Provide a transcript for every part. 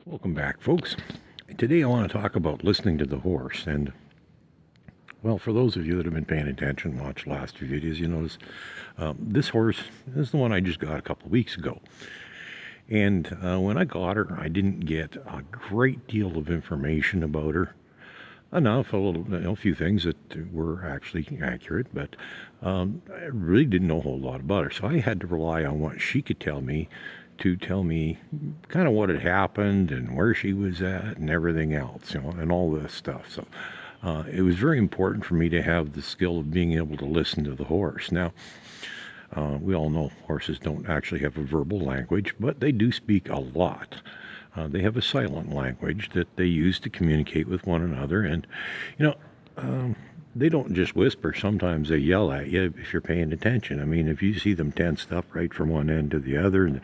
Welcome back, folks. Today I want to talk about listening to the horse. And, well, for those of you that have been paying attention, watched the last few videos, you notice this horse is the one I just got a couple of weeks ago. And when I got her, I didn't get a great deal of information about her. Enough, a few things that were actually accurate, but I really didn't know a whole lot about her. So I had to rely on what she could tell me to tell me kind of what had happened and where she was at and everything else, and all this stuff. So it was very important for me to have the skill of being able to listen to the horse. Now, we all know horses don't actually have a verbal language, but they do speak a lot. They have a silent language that they use to communicate with one another. And, you know, they don't just whisper. Sometimes they yell at you if you're paying attention. I mean, if you see them tensed up right from one end to the other and the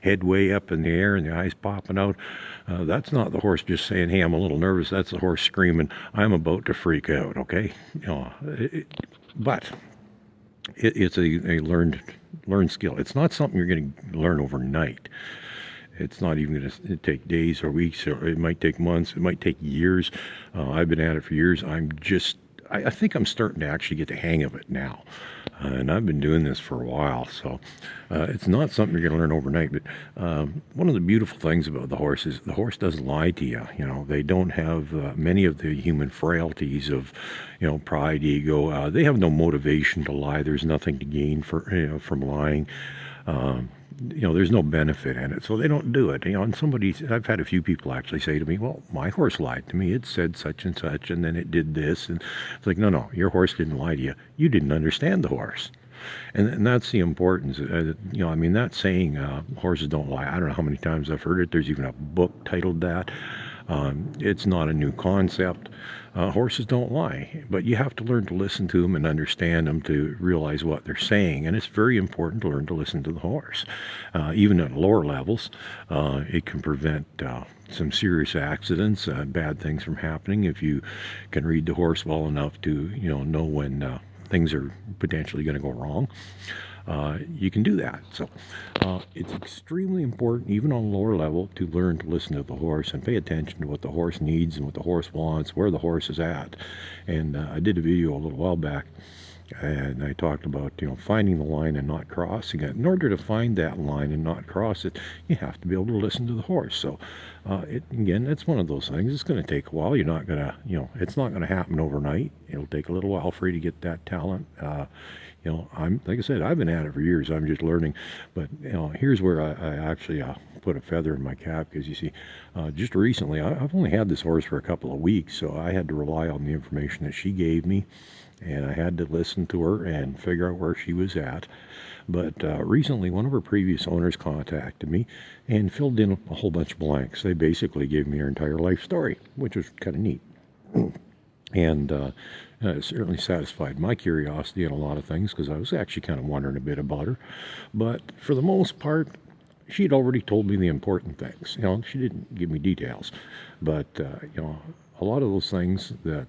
head way up in the air and the eyes popping out, that's not the horse just saying, hey, I'm a little nervous. That's the horse screaming, I'm about to freak out, okay? But it's a learned skill. It's not something you're going to learn overnight. It's not even going to take days or weeks, or it might take months. It might take years. I've been at it for years. I think I'm starting to actually get the hang of it now. And I've been doing this for a while. So it's not something you're going to learn overnight. But one of the beautiful things about the horse is the horse doesn't lie to you. They don't have many of the human frailties of, pride, ego. They have no motivation to lie. There's nothing to gain from lying. There's no benefit in it, so they don't do it. And I've had a few people actually say to me, well, my horse lied to me. It said such and such, and then it did this. And it's like, no, your horse didn't lie to you. You didn't understand the horse. And that's the importance. That saying, horses don't lie. I don't know how many times I've heard it. There's even a book titled that. It's not a new concept. Horses don't lie, but you have to learn to listen to them and understand them to realize what they're saying. And it's very important to learn to listen to the horse. Even at lower levels, it can prevent some serious accidents, bad things from happening if you can read the horse well enough to know when things are potentially going to go wrong. You can do that. So it's extremely important, even on a lower level, to learn to listen to the horse and pay attention to what the horse needs and what the horse wants, where the horse is at. And I did a video a little while back, and I talked about finding the line and not crossing it. In order to find that line and not cross it, you have to be able to listen to the horse. So it's one of those things. It's going to take a while. You're not going to, it's not going to happen overnight. It'll take a little while for you to get that talent. Like I said, I've been at it for years. I'm just learning. But, here's where I actually put a feather in my cap, because you see, just recently, I've only had this horse for a couple of weeks, so I had to rely on the information that she gave me, and I had to listen to her and figure out where she was at. But recently, one of her previous owners contacted me and filled in a whole bunch of blanks. They basically gave me her entire life story, which was kind of neat. And it certainly satisfied my curiosity in a lot of things, because I was actually kind of wondering a bit about her. But for the most part, she'd already told me the important things. She didn't give me details. But, a lot of those things that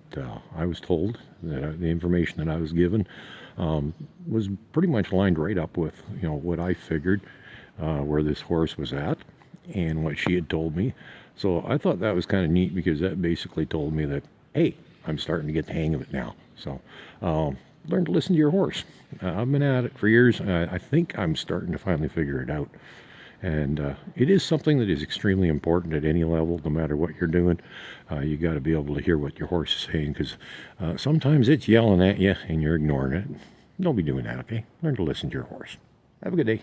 I was told, the information that I was given, was pretty much lined right up with, what I figured where this horse was at and what she had told me. So I thought that was kind of neat, because that basically told me that, hey, I'm starting to get the hang of it now. So learn to listen to your horse. I've been at it for years. I think I'm starting to finally figure it out. And it is something that is extremely important at any level, no matter what you're doing. You got to be able to hear what your horse is saying, because sometimes it's yelling at you and you're ignoring it. Don't be doing that, okay? Learn to listen to your horse. Have a good day.